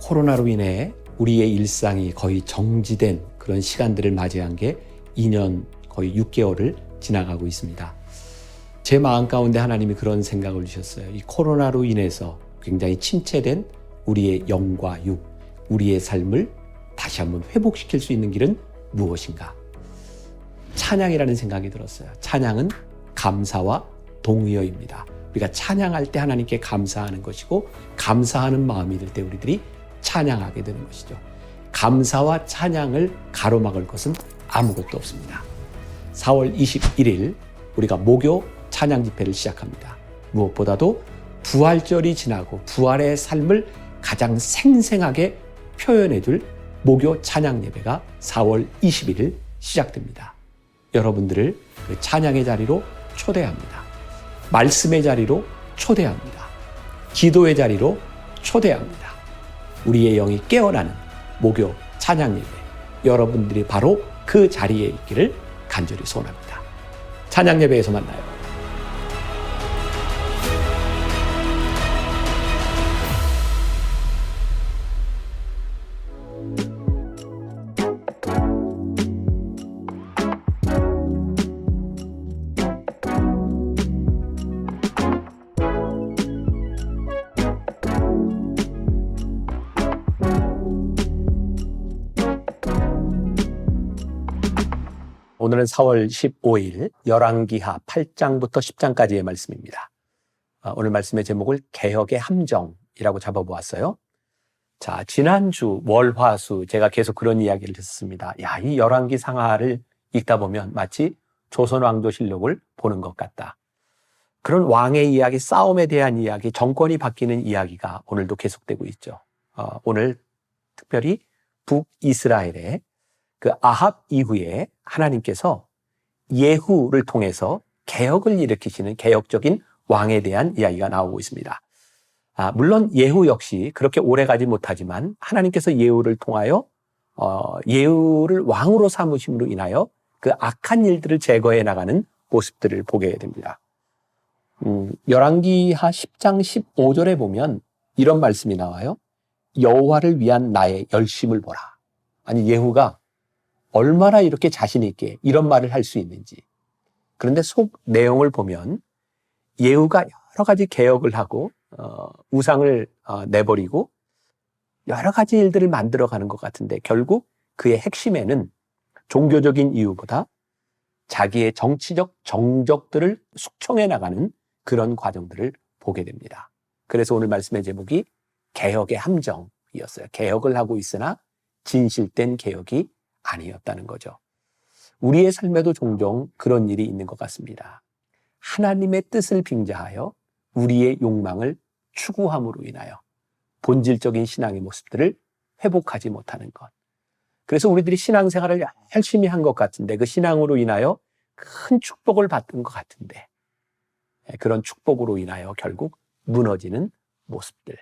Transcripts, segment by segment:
코로나로 인해 우리의 일상이 거의 정지된 그런 시간들을 맞이한 게 2년 거의 6개월을 지나가고 있습니다. 제 마음 가운데 하나님이 그런 생각을 주셨어요. 이 코로나로 인해서 굉장히 침체된 우리의 영과 육, 우리의 삶을 다시 한번 회복시킬 수 있는 길은 무엇인가? 찬양이라는 생각이 들었어요. 찬양은 감사와 동의어입니다. 우리가 찬양할 때 하나님께 감사하는 것이고, 감사하는 마음이 들 때 우리들이 찬양하게 되는 것이죠. 감사와 찬양을 가로막을 것은 아무것도 없습니다. 4월 21일 우리가 목요 찬양 집회를 시작합니다. 무엇보다도 부활절이 지나고 부활의 삶을 가장 생생하게 표현해 줄 목요 찬양 예배가 4월 21일 시작됩니다. 여러분들을 그 찬양의 자리로 초대합니다. 말씀의 자리로 초대합니다. 기도의 자리로 초대합니다. 우리의 영이 깨어나는 목요 찬양 예배, 여러분들이 바로 그 자리에 있기를 간절히 소원합니다. 찬양 예배에서 만나요. 오늘은 4월 15일 열왕기하 8장부터 10장까지의 말씀입니다. 오늘 말씀의 제목을 개혁의 함정이라고 잡아보았어요. 자, 지난주 월화수 제가 계속 그런 이야기를 했습니다. 이 열왕기 상하를 읽다 보면 마치 조선왕조실록을 보는 것 같다. 그런 왕의 이야기, 싸움에 대한 이야기, 정권이 바뀌는 이야기가 오늘도 계속되고 있죠. 오늘 특별히 북이스라엘의 그 아합 이후에 하나님께서 예후를 통해서 개혁을 일으키시는 개혁적인 왕에 대한 이야기가 나오고 있습니다. 물론 예후 역시 그렇게 오래 가지 못하지만 하나님께서 예후를 통하여 예후를 왕으로 삼으심으로 인하여 그 악한 일들을 제거해 나가는 모습들을 보게 됩니다. 열왕기하 10장 15절에 보면 이런 말씀이 나와요. 여호와를 위한 나의 열심을 보라. 아니, 예후가 얼마나 이렇게 자신 있게 이런 말을 할 수 있는지. 그런데 속 내용을 보면 예후가 여러 가지 개혁을 하고 우상을 내버리고 여러 가지 일들을 만들어가는 것 같은데, 결국 그의 핵심에는 종교적인 이유보다 자기의 정치적 정적들을 숙청해 나가는 그런 과정들을 보게 됩니다. 그래서 오늘 말씀의 제목이 개혁의 함정이었어요. 개혁을 하고 있으나 진실된 개혁이 아니었다는 거죠. 우리의 삶에도 종종 그런 일이 있는 것 같습니다. 하나님의 뜻을 빙자하여 우리의 욕망을 추구함으로 인하여 본질적인 신앙의 모습들을 회복하지 못하는 것. 그래서 우리들이 신앙생활을 열심히 한 것 같은데, 그 신앙으로 인하여 큰 축복을 받은 것 같은데, 그런 축복으로 인하여 결국 무너지는 모습들.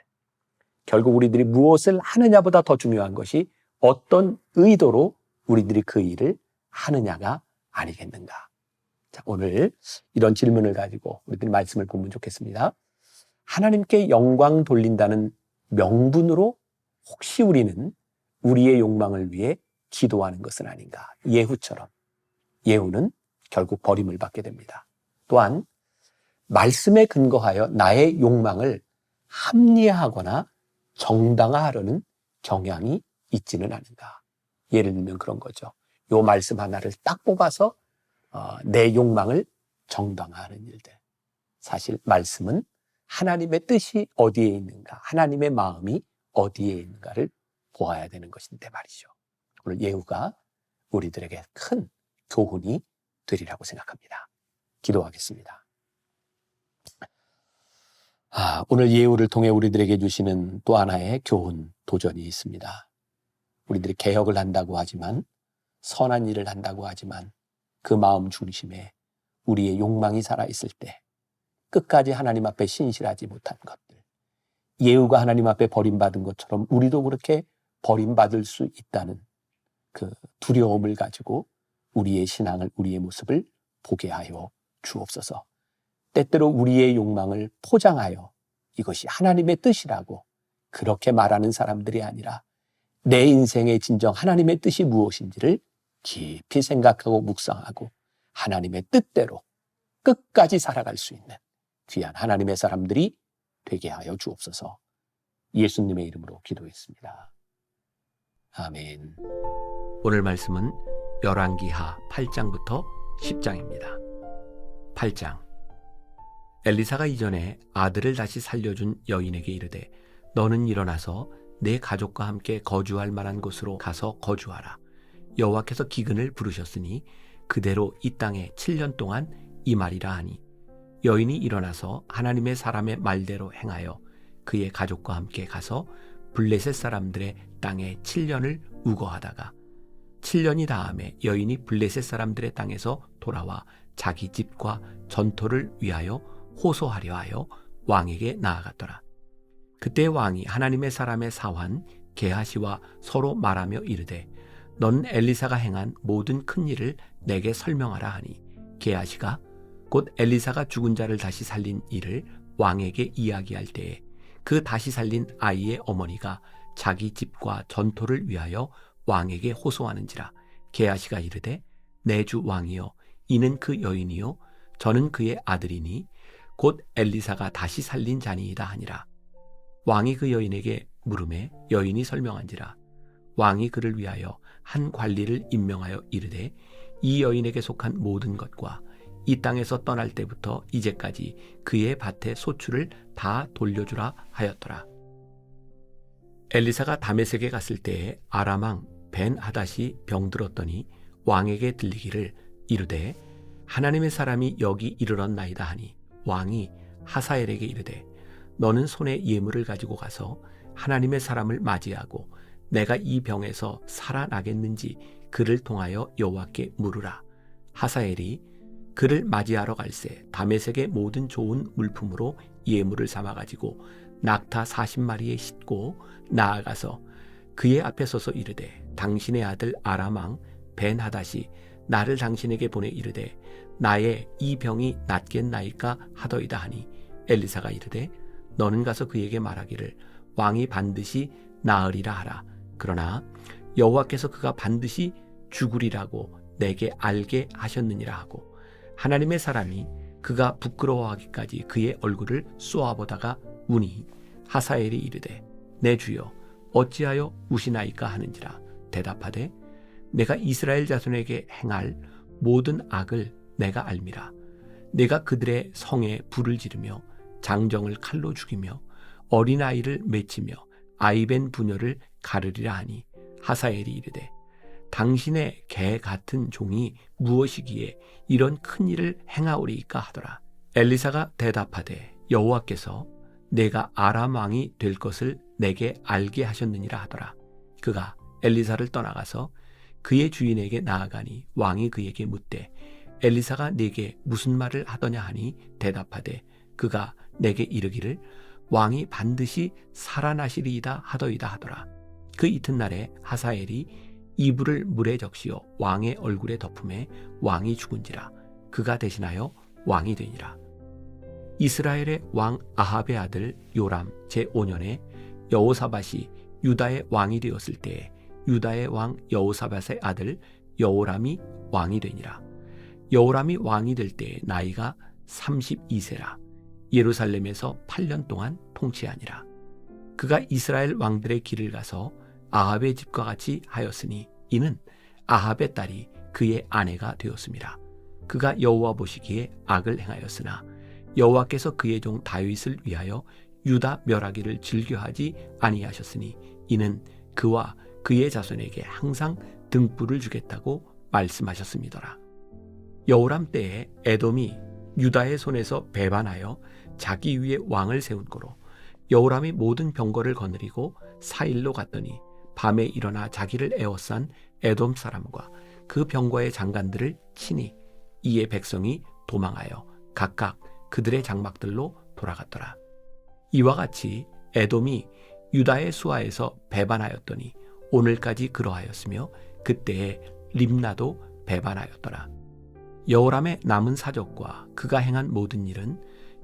결국 우리들이 무엇을 하느냐보다 더 중요한 것이 어떤 의도로 우리들이 그 일을 하느냐가 아니겠는가. 자, 오늘 이런 질문을 가지고 우리들이 말씀을 보면 좋겠습니다. 하나님께 영광 돌린다는 명분으로 혹시 우리는 우리의 욕망을 위해 기도하는 것은 아닌가. 예후처럼. 예후는 결국 버림을 받게 됩니다. 또한 말씀에 근거하여 나의 욕망을 합리화하거나 정당화하려는 경향이 있지는 않은가. 예를 들면 그런 거죠. 요 말씀 하나를 딱 뽑아서 내 욕망을 정당화하는 일들. 사실 말씀은 하나님의 뜻이 어디에 있는가, 하나님의 마음이 어디에 있는가를 보아야 되는 것인데 말이죠. 오늘 예후가 우리들에게 큰 교훈이 되리라고 생각합니다. 기도하겠습니다. 오늘 예후를 통해 우리들에게 주시는 또 하나의 교훈, 도전이 있습니다. 우리들이 개혁을 한다고 하지만, 선한 일을 한다고 하지만 그 마음 중심에 우리의 욕망이 살아있을 때 끝까지 하나님 앞에 신실하지 못한 것들, 예후가 하나님 앞에 버림받은 것처럼 우리도 그렇게 버림받을 수 있다는 그 두려움을 가지고 우리의 신앙을, 우리의 모습을 보게 하여 주옵소서. 때때로 우리의 욕망을 포장하여 이것이 하나님의 뜻이라고 그렇게 말하는 사람들이 아니라 내 인생의 진정 하나님의 뜻이 무엇인지를 깊이 생각하고 묵상하고 하나님의 뜻대로 끝까지 살아갈 수 있는 귀한 하나님의 사람들이 되게 하여 주옵소서. 예수님의 이름으로 기도했습니다. 아멘. 오늘 말씀은 열왕기하 8장부터 10장입니다. 8장. 엘리사가 이전에 아들을 다시 살려준 여인에게 이르되 너는 일어나서 내 가족과 함께 거주할 만한 곳으로 가서 거주하라. 여호와께서 기근을 부르셨으니 그대로 이 땅에 7년 동안 임하리라 하니 여인이 일어나서 하나님의 사람의 말대로 행하여 그의 가족과 함께 가서 블레셋 사람들의 땅에 7년을 우거하다가 7년이 다음에 여인이 블레셋 사람들의 땅에서 돌아와 자기 집과 전토를 위하여 호소하려 하여 왕에게 나아갔더라. 그때 왕이 하나님의 사람의 사환 게하시와 서로 말하며 이르되 너는 엘리사가 행한 모든 큰 일을 내게 설명하라 하니 게하시가 곧 엘리사가 죽은 자를 다시 살린 일을 왕에게 이야기할 때에 그 다시 살린 아이의 어머니가 자기 집과 전토를 위하여 왕에게 호소하는지라. 게하시가 이르되 내 주 왕이여 이는 그 여인이요 저는 그의 아들이니 곧 엘리사가 다시 살린 자니이다 하니라. 왕이 그 여인에게 물음에 여인이 설명한지라. 왕이 그를 위하여 한 관리를 임명하여 이르되 이 여인에게 속한 모든 것과 이 땅에서 떠날 때부터 이제까지 그의 밭의 소출을 다 돌려주라 하였더라. 엘리사가 다메섹에 갔을 때에 아람 왕 벤 하닷이 병들었더니 왕에게 들리기를 이르되 하나님의 사람이 여기 이르렀나이다 하니 왕이 하사엘에게 이르되 너는 손에 예물을 가지고 가서 하나님의 사람을 맞이하고 내가 이 병에서 살아나겠는지 그를 통하여 여호와께 물으라. 하사엘이 그를 맞이하러 갈새 다메섹의 모든 좋은 물품으로 예물을 삼아가지고 낙타 40마리에 싣고 나아가서 그의 앞에 서서 이르되 당신의 아들 아람 왕 벤 하닷이 나를 당신에게 보내 이르되 나의 이 병이 낫겠나이까 하더이다 하니 엘리사가 이르되 너는 가서 그에게 말하기를 왕이 반드시 나으리라 하라. 그러나 여호와께서 그가 반드시 죽으리라고 내게 알게 하셨느니라 하고 하나님의 사람이 그가 부끄러워하기까지 그의 얼굴을 쏘아보다가 우니 하사엘이 이르되 내 주여 어찌하여 우시나이까 하는지라. 대답하되 내가 이스라엘 자손에게 행할 모든 악을 내가 알미라. 내가 그들의 성에 불을 지르며 장정을 칼로 죽이며 어린아이를 맺히며 아이벤 부녀를 가르리라 하니 하사엘이 이르되 당신의 개 같은 종이 무엇이기에 이런 큰 일을 행하오리이까 하더라. 엘리사가 대답하되 여호와께서 내가 아람 왕이 될 것을 내게 알게 하셨느니라 하더라. 그가 엘리사를 떠나가서 그의 주인에게 나아가니 왕이 그에게 묻되 엘리사가 네게 무슨 말을 하더냐 하니 대답하되 그가 내게 이르기를 왕이 반드시 살아나시리이다 하더이다 하더라. 그 이튿날에 하사엘이 이불을 물에 적시어 왕의 얼굴에 덮음에 왕이 죽은지라. 그가 대신하여 왕이 되니라. 이스라엘의 왕 아합의 아들 요람 제5년에 여호사밧이 유다의 왕이 되었을 때에 유다의 왕 여호사밧의 아들 여호람이 왕이 되니라. 여호람이 왕이 될 때에 나이가 32세라. 예루살렘에서 8년 동안 통치하니라. 그가 이스라엘 왕들의 길을 가서 아합의 집과 같이 하였으니 이는 아합의 딸이 그의 아내가 되었음이라. 그가 여호와 보시기에 악을 행하였으나 여호와께서 그의 종 다윗을 위하여 유다 멸하기를 즐겨하지 아니하셨으니 이는 그와 그의 자손에게 항상 등불을 주겠다고 말씀하셨음이더라. 여호람 때에 에돔이 유다의 손에서 배반하여 자기 위에 왕을 세운 거로 여호람이 모든 병거를 거느리고 사일로 갔더니 밤에 일어나 자기를 에워싼 에돔 사람과 그 병거의 장관들을 치니 이에 백성이 도망하여 각각 그들의 장막들로 돌아갔더라. 이와 같이 에돔이 유다의 수하에서 배반하였더니 오늘까지 그러하였으며 그때에 림나도 배반하였더라. 여호람의 남은 사적과 그가 행한 모든 일은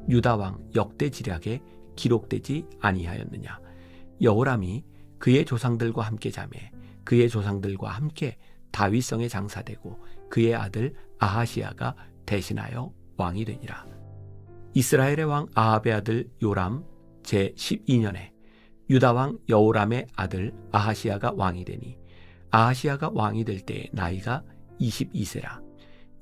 유다 왕 역대 지략에 기록되지 아니하였느냐. 여호람이 그의 조상들과 함께 자매 그의 조상들과 함께 다윗성에 장사되고 그의 아들 아하시야가 대신하여 왕이 되니라. 이스라엘의 왕 아합의 아들 요람 제12년에 유다 왕 여호람의 아들 아하시야가 왕이 되니 아하시야가 왕이 될 때에 나이가 22세라.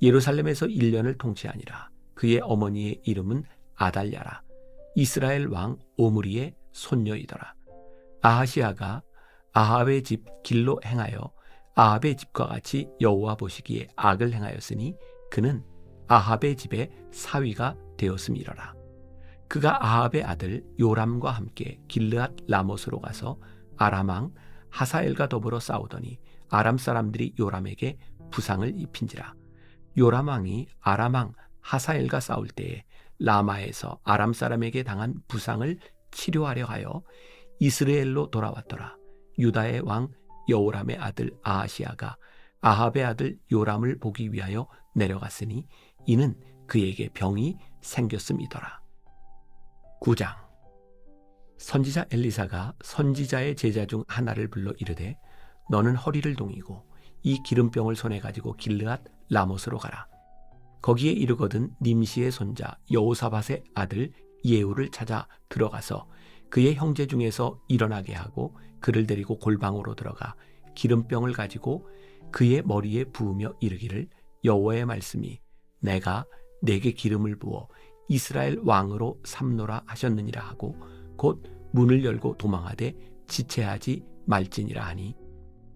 예루살렘에서 1년을 통치하니라. 그의 어머니의 이름은 아달랴라. 이스라엘 왕 오므리의 손녀이더라. 아하시야가 아합의 집 길로 행하여 아합의 집과 같이 여호와 보시기에 악을 행하였으니 그는 아합의 집의 사위가 되었음이러라. 그가 아합의 아들 요람과 함께 길르앗 라못으로 가서 아람 왕 하사엘과 더불어 싸우더니 아람 사람들이 요람에게 부상을 입힌지라. 요람 왕이 아람 왕 하사엘과 싸울 때에 라마에서 아람 사람에게 당한 부상을 치료하려 하여 이스라엘로 돌아왔더라. 유다의 왕 여호람의 아들 아하시야가 아합의 아들 요람을 보기 위하여 내려갔으니 이는 그에게 병이 생겼음이더라. 9장. 선지자 엘리사가 선지자의 제자 중 하나를 불러 이르되 너는 허리를 동이고 이 기름병을 손에 가지고 길르앗 라못으로 가라. 거기에 이르거든 님시의 손자 여호사밧의 아들 예후를 찾아 들어가서 그의 형제 중에서 일어나게 하고 그를 데리고 골방으로 들어가 기름병을 가지고 그의 머리에 부으며 이르기를 여호와의 말씀이 내가 내게 기름을 부어 이스라엘 왕으로 삼노라 하셨느니라 하고 곧 문을 열고 도망하되 지체하지 말지니라 하니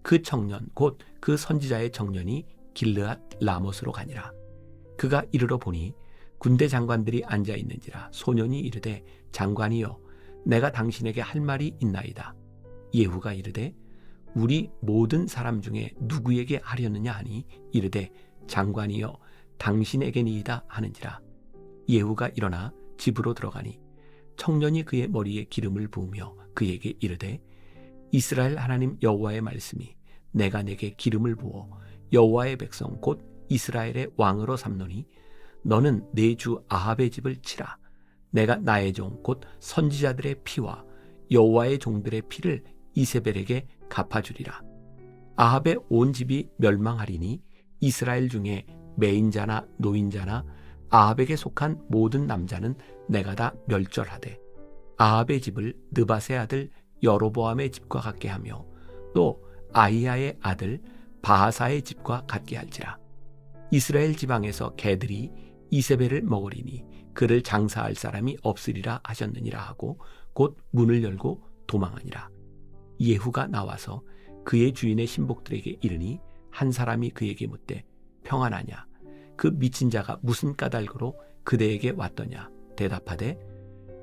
그 청년 곧 그 선지자의 청년이 길르앗 라못으로 가니라. 그가 이르러 보니 군대 장관들이 앉아 있는지라. 소년이 이르되 장관이여 내가 당신에게 할 말이 있나이다. 예후가 이르되 우리 모든 사람 중에 누구에게 하려느냐 하니 이르되 장관이여 당신에게니이다 하는지라. 예후가 일어나 집으로 들어가니 청년이 그의 머리에 기름을 부으며 그에게 이르되 이스라엘 하나님 여호와의 말씀이 내가 내게 기름을 부어 여호와의 백성 곧 이스라엘의 왕으로 삼노니 너는 내 주 아합의 집을 치라. 내가 나의 종 곧 선지자들의 피와 여호와의 종들의 피를 이세벨에게 갚아주리라. 아합의 온 집이 멸망하리니 이스라엘 중에 매인자나 노인자나 아합에게 속한 모든 남자는 내가 다 멸절하되 아합의 집을 느밧의 아들 여로보암의 집과 같게 하며 또 아히야의 아들 바하사의 집과 같게 할지라. 이스라엘 지방에서 개들이 이세벨을 먹으리니 그를 장사할 사람이 없으리라 하셨느니라 하고 곧 문을 열고 도망하니라. 예후가 나와서 그의 주인의 신복들에게 이르니 한 사람이 그에게 묻되 평안하냐? 그 미친 자가 무슨 까닭으로 그대에게 왔더냐? 대답하되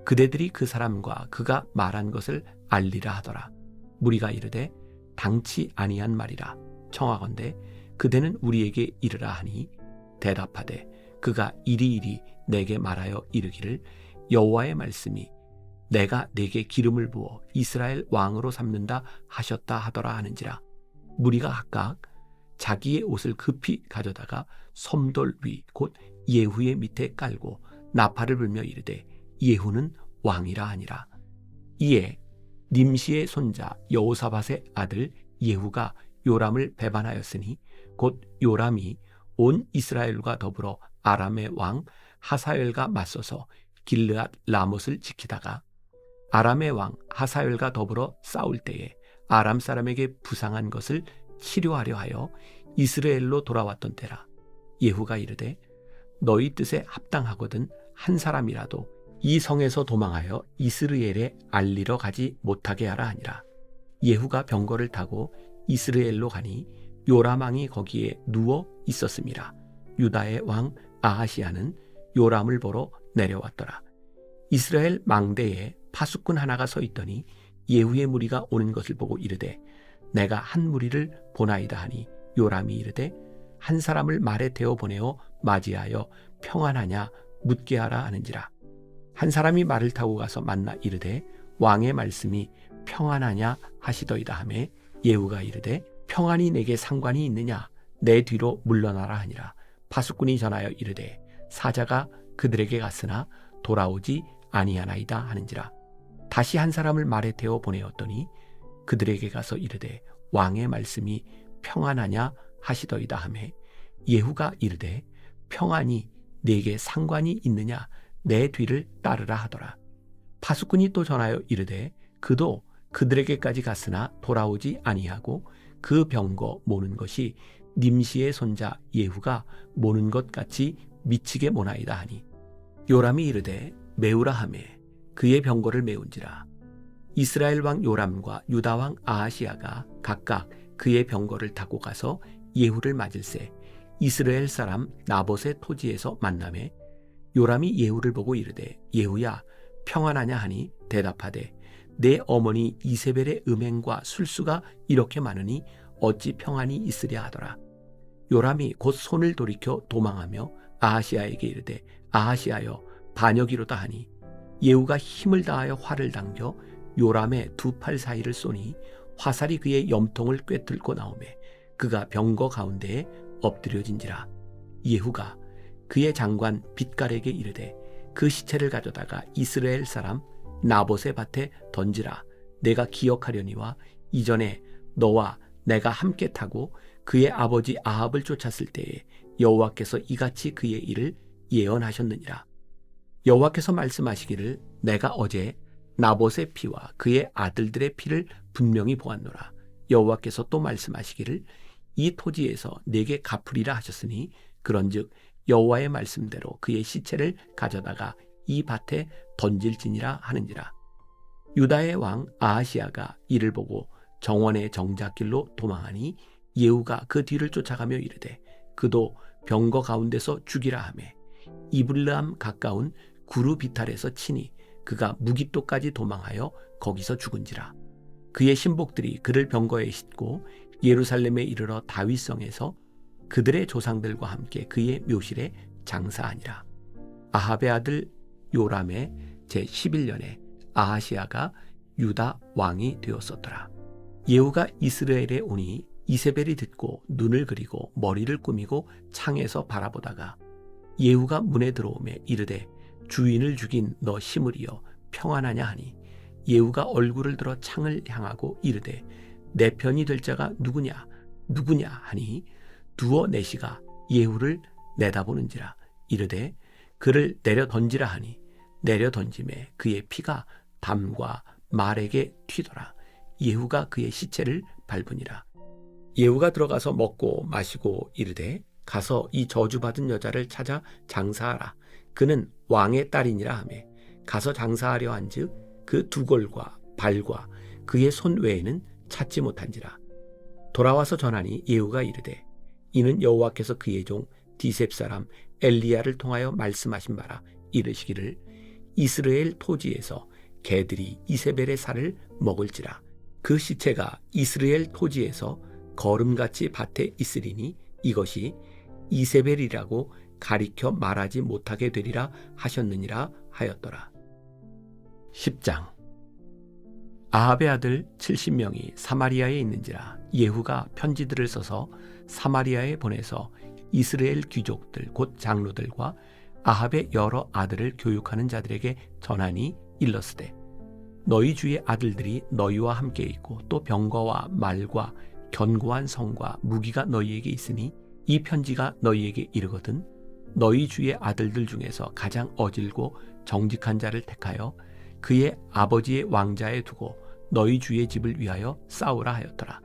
그대들이 그 사람과 그가 말한 것을 알리라 하더라. 무리가 이르되 당치 아니한 말이라. 청하건대 그대는 우리에게 이르라 하니 대답하되 그가 이리이리 내게 말하여 이르기를 여호와의 말씀이 내가 내게 기름을 부어 이스라엘 왕으로 삼는다 하셨다 하더라 하는지라. 무리가 각각 자기의 옷을 급히 가져다가 섬돌 위 곧 예후의 밑에 깔고 나팔을 불며 이르되 예후는 왕이라 하니라. 이에 님시의 손자 여호사밧의 아들 예후가 요람을 배반하였으니 곧 요람이 온 이스라엘과 더불어 아람의 왕 하사엘과 맞서서 길르앗 라못을 지키다가 아람의 왕 하사엘과 더불어 싸울 때에 아람 사람에게 부상한 것을 치료하려 하여 이스라엘로 돌아왔던 때라. 예후가 이르되 너희 뜻에 합당하거든 한 사람이라도 이 성에서 도망하여 이스라엘에 알리러 가지 못하게 하라 하니라. 예후가 병거를 타고 이스라엘로 가니 요람 왕이 거기에 누워 있었음이라. 유다의 왕 아하시야는 요람을 보러 내려왔더라. 이스라엘 망대에 파수꾼 하나가 서 있더니 예후의 무리가 오는 것을 보고 이르되 내가 한 무리를 보나이다 하니 요람이 이르되 한 사람을 말에 태워 보내어 맞이하여 평안하냐 묻게 하라 하는지라. 한 사람이 말을 타고 가서 만나 이르되 왕의 말씀이 평안하냐 하시더이다 하매 예후가 이르되 평안이 내게 상관이 있느냐 내 뒤로 물러나라 하니라. 파수꾼이 전하여 이르되 사자가 그들에게 갔으나 돌아오지 아니하나이다 하는지라. 다시 한 사람을 말에 태워 보내었더니 그들에게 가서 이르되 왕의 말씀이 평안하냐 하시더이다 하매 예후가 이르되 평안이 네게 상관이 있느냐 내 뒤를 따르라 하더라. 파수꾼이 또 전하여 이르되 그도 그들에게까지 갔으나 돌아오지 아니하고 그 병거 모는 것이 님시의 손자 예후가 모는 것 같이 미치게 모나이다 하니 요람이 이르되 메우라 하매 그의 병거를 메운지라. 이스라엘 왕 요람과 유다 왕 아하시아가 각각 그의 병거를 타고 가서 예후를 맞을새 이스라엘 사람 나봇의 토지에서 만나매 요람이 예후를 보고 이르되 예후야 평안하냐 하니 대답하되 내 어머니 이세벨의 음행과 술수가 이렇게 많으니 어찌 평안이 있으랴 하더라. 요람이 곧 손을 돌이켜 도망하며 아하시아에게 이르되 아하시아여 반역이로다 하니 예후가 힘을 다하여 활을 당겨 요람의 두 팔 사이를 쏘니 화살이 그의 염통을 꿰뚫고 나오매 그가 병거 가운데에 엎드려진지라. 예후가 그의 장관 빗갈에게 이르되 그 시체를 가져다가 이스라엘 사람 나봇의 밭에 던지라. 내가 기억하려니와 이전에 너와 내가 함께 타고 그의 아버지 아합을 쫓았을 때에 여호와께서 이같이 그의 일을 예언하셨느니라. 여호와께서 말씀하시기를 내가 어제 나봇의 피와 그의 아들들의 피를 분명히 보았노라. 여호와께서 또 말씀하시기를 이 토지에서 내게 갚으리라 하셨으니 그런즉 여호와의 말씀대로 그의 시체를 가져다가 이 밭에 던질지니라 하는지라. 유다의 왕 아하시아가 이를 보고 정원의 정작길로 도망하니 예후가 그 뒤를 쫓아가며 이르되 그도 병거 가운데서 죽이라 하매 이블르함 가까운 구루 비탈에서 치니 그가 무깃도까지 도망하여 거기서 죽은지라. 그의 신복들이 그를 병거에 싣고 예루살렘에 이르러 다윗성에서 그들의 조상들과 함께 그의 묘실에 장사하니라. 아합의 아들 요람의 제11년에 아하시아가 유다 왕이 되었었더라. 예후가 이스라엘에 오니 이세벨이 듣고 눈을 그리고 머리를 꾸미고 창에서 바라보다가 예후가 문에 들어오매 이르되 주인을 죽인 너 시므리여 평안하냐 하니 예후가 얼굴을 들어 창을 향하고 이르되 내 편이 될 자가 누구냐 하니 두어 내시가 예후를 내다보는지라. 이르되 그를 내려 던지라 하니 내려 던짐에 그의 피가 담과 말에게 튀더라. 예후가 그의 시체를 밟으니라. 예후가 들어가서 먹고 마시고 이르되 가서 이 저주받은 여자를 찾아 장사하라. 그는 왕의 딸이니라 하매 가서 장사하려 한즉 그 두골과 발과 그의 손 외에는 찾지 못한지라. 돌아와서 전하니 예후가 이르되 이는 여호와께서 그의 종 디셉 사람 엘리야를 통하여 말씀하신 바라. 이르시기를 이스라엘 토지에서 개들이 이세벨의 살을 먹을지라. 그 시체가 이스라엘 토지에서 거름같이 밭에 있으리니 이것이 이세벨이라고 가리켜 말하지 못하게 되리라 하셨느니라 하였더라. 10장. 아합의 아들 70명이 사마리아에 있는지라. 예후가 편지들을 써서 사마리아에 보내서 이스라엘 귀족들 곧 장로들과 아합의 여러 아들을 교육하는 자들에게 전하니 일렀으되 너희 주의 아들들이 너희와 함께 있고 또 병거와 말과 견고한 성과 무기가 너희에게 있으니 이 편지가 너희에게 이르거든 너희 주의 아들들 중에서 가장 어질고 정직한 자를 택하여 그의 아버지의 왕자에 두고 너희 주의 집을 위하여 싸우라 하였더라.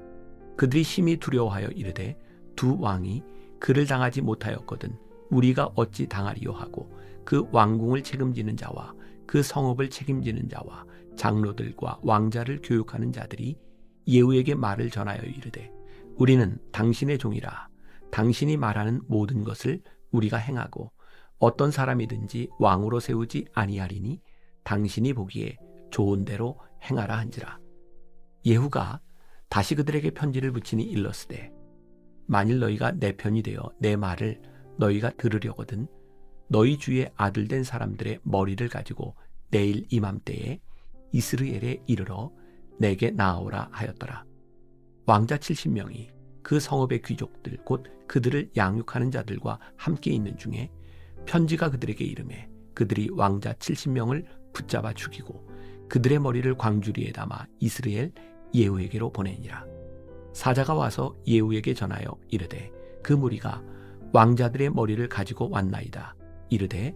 그들이 심히 두려워하여 이르되 두 왕이 그를 당하지 못하였거든 우리가 어찌 당하리요 하고 그 왕궁을 책임지는 자와 그 성읍을 책임지는 자와 장로들과 왕자를 교육하는 자들이 예후에게 말을 전하여 이르되 우리는 당신의 종이라. 당신이 말하는 모든 것을 우리가 행하고 어떤 사람이든지 왕으로 세우지 아니하리니 당신이 보기에 좋은 대로 행하라 한지라. 예후가 다시 그들에게 편지를 붙이니 일렀으되 만일 너희가 내 편이 되어 내 말을 너희가 들으려거든 너희 주의 아들 된 사람들의 머리를 가지고 내일 이맘때에 이스라엘에 이르러 내게 나아오라 하였더라. 왕자 70명이 그 성읍의 귀족들 곧 그들을 양육하는 자들과 함께 있는 중에 편지가 그들에게 이르매 그들이 왕자 70명을 붙잡아 죽이고 그들의 머리를 광주리에 담아 이스라엘 예후에게로 보내니라. 사자가 와서 예후에게 전하여 이르되 그 무리가 왕자들의 머리를 가지고 왔나이다. 이르되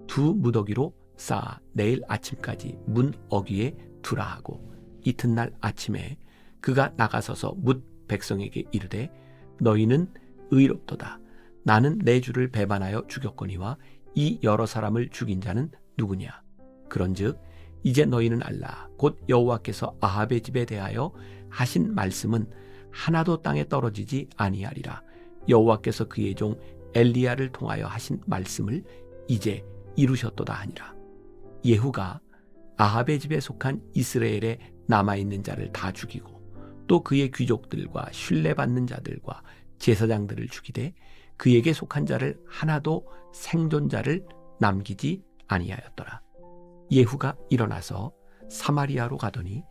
두 무더기로 쌓아 내일 아침까지 문 어귀에 두라 하고 이튿날 아침에 그가 나가서서 뭇 백성에게 이르되 너희는 의롭도다. 나는 내 주를 배반하여 죽였거니와 이 여러 사람을 죽인 자는 누구냐? 그런즉 이제 너희는 알라. 곧 여호와께서 아합의 집에 대하여 하신 말씀은 하나도 땅에 떨어지지 아니하리라. 여호와께서 그의 종 엘리야를 통하여 하신 말씀을 이제 이루셨도다 하니라. 예후가 아합의 집에 속한 이스라엘에 남아있는 자를 다 죽이고 또 그의 귀족들과 신뢰받는 자들과 제사장들을 죽이되 그에게 속한 자를 하나도 생존자를 남기지 아니하였더라. 예후가 일어나서 사마리아로 가더니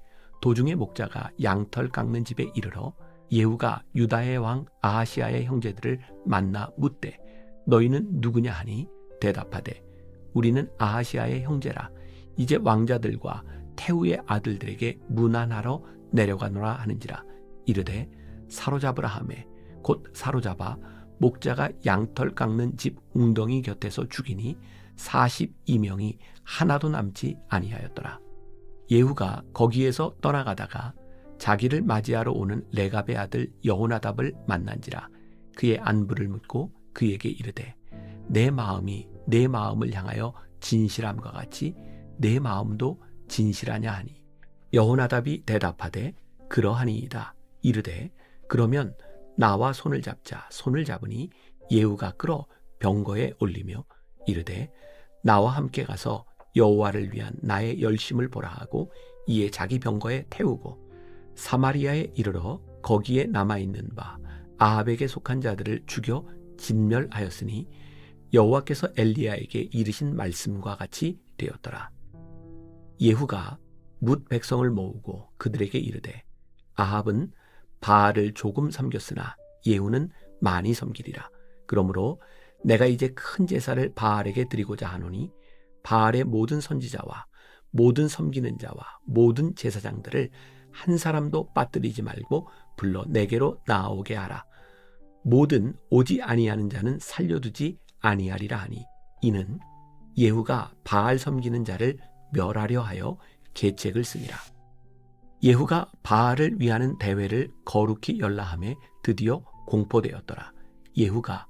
도중에 목자가 양털 깎는 집에 이르러 예후가 유다의 왕 아하시아의 형제들을 만나 묻되 너희는 누구냐 하니 대답하되 우리는 아하시아의 형제라. 이제 왕자들과 태후의 아들들에게 문안하러 내려가노라 하는지라. 이르되 사로잡으라 하매 곧 사로잡아 목자가 양털 깎는 집 웅덩이 곁에서 죽이니 42명이 하나도 남지 아니하였더라. 예후가 거기에서 떠나가다가 자기를 맞이하러 오는 레갑의 아들 여호나답을 만난지라. 그의 안부를 묻고 그에게 이르되 내 마음이 내 마음을 향하여 진실함과 같이 내 마음도 진실하냐 하니 여호나답이 대답하되 그러하니이다. 이르되 그러면 나와 손을 잡자. 손을 잡으니 예후가 끌어 병거에 올리며 이르되 나와 함께 가서 여호와를 위한 나의 열심을 보라 하고 이에 자기 병거에 태우고 사마리아에 이르러 거기에 남아있는 바 아합에게 속한 자들을 죽여 진멸하였으니 여호와께서 엘리야에게 이르신 말씀과 같이 되었더라. 예후가 뭇 백성을 모으고 그들에게 이르되 아합은 바알을 조금 섬겼으나 예후는 많이 섬기리라. 그러므로 내가 이제 큰 제사를 바알에게 드리고자 하노니 바알의 모든 선지자와 모든 섬기는 자와 모든 제사장들을 한 사람도 빠뜨리지 말고 불러 내게로 나아오게 하라. 모든 오지 아니하는 자는 살려두지 아니하리라 하니 이는 예후가 바알 섬기는 자를 멸하려 하여 계책을 쓰니라. 예후가 바알을 위하는 대회를 거룩히 열라함에 드디어 공포되었더라. 예후가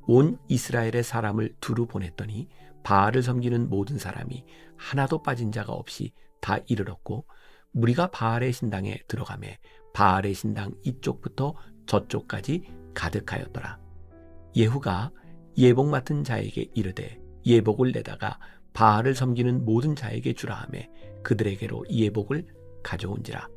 온 이스라엘의 사람을 두루 보냈더니 바알을 섬기는 모든 사람이 하나도 빠진 자가 없이 다 이르렀고 무리가 바알의 신당에 들어가매 바알의 신당 이쪽부터 저쪽까지 가득하였더라. 예후가 예복 맡은 자에게 이르되 예복을 내다가 바알을 섬기는 모든 자에게 주라 하매 그들에게로 예복을 가져온지라.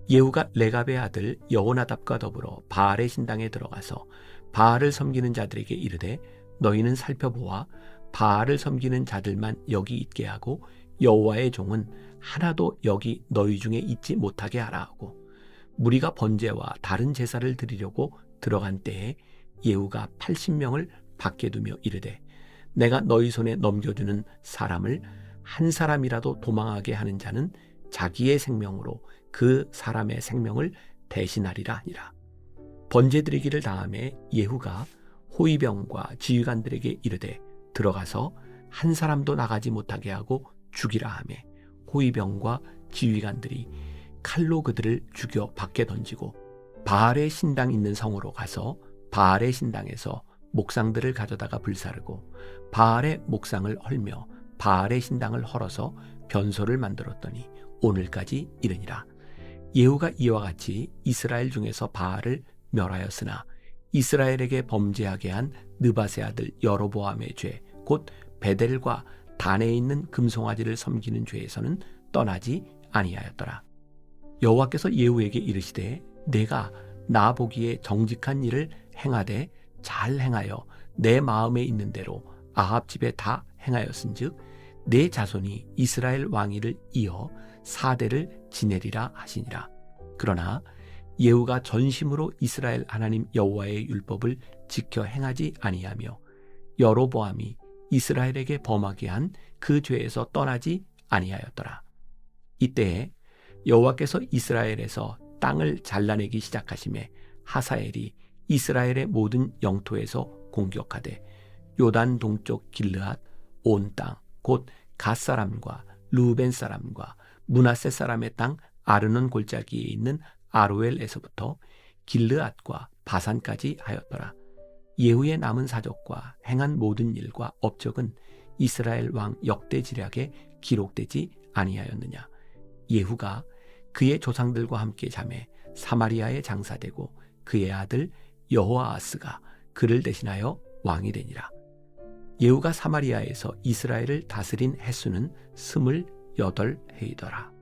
예후가 레갑의 아들 여호나답과 더불어 바알의 신당에 들어가서 바알을 섬기는 자들에게 이르되 너희는 살펴보아 바알을 섬기는 자들만 여기 있게 하고 여호와의 종은 하나도 여기 너희 중에 있지 못하게 하라 하고 무리가 번제와 다른 제사를 드리려고 들어간 때에 예후가 80명을 밖에 두며 이르되 내가 너희 손에 넘겨주는 사람을 한 사람이라도 도망하게 하는 자는 자기의 생명으로 그 사람의 생명을 대신하리라 하니라. 번제 드리기를 다음에 예후가 호위병과 지휘관들에게 이르되 들어가서 한 사람도 나가지 못하게 하고 죽이라 하매 호위병과 지휘관들이 칼로 그들을 죽여 밖에 던지고 바알의 신당 있는 성으로 가서 바알의 신당에서 목상들을 가져다가 불사르고 바알의 목상을 헐며 바알의 신당을 헐어서 변소를 만들었더니 오늘까지 이르니라. 예후가 이와 같이 이스라엘 중에서 바알을 멸하였으나 이스라엘에게 범죄하게 한 느밧의 아들 여로보암의 죄 곧 베델과 단에 있는 금송아지를 섬기는 죄에서는 떠나지 아니하였더라. 여호와께서 예후에게 이르시되 내가 나 보기에 정직한 일을 행하되 잘 행하여 내 마음에 있는 대로 아합 집에 다 행하였은즉 내 자손이 이스라엘 왕위를 이어 4대를 지내리라 하시니라. 그러나 예후가 전심으로 이스라엘 하나님 여호와의 율법을 지켜 행하지 아니하며 여로보암이 이스라엘에게 범하게 한 그 죄에서 떠나지 아니하였더라. 이때에 여호와께서 이스라엘에서 땅을 잘라내기 시작하심에 하사엘이 이스라엘의 모든 영토에서 공격하되 요단 동쪽 길르앗 온 땅 곧 갓 사람과 루벤 사람과 므낫세 사람의 땅 아르논 골짜기에 있는 아로엘에서부터 길르앗과 바산까지 하였더라. 예후의 남은 사적과 행한 모든 일과 업적은 이스라엘 왕 역대지략에 기록되지 아니하였느냐. 예후가 그의 조상들과 함께 잠에 사마리아에 장사되고 그의 아들 여호아하스가 그를 대신하여 왕이 되니라. 예후가 사마리아에서 이스라엘을 다스린 횟수는 28해이더라.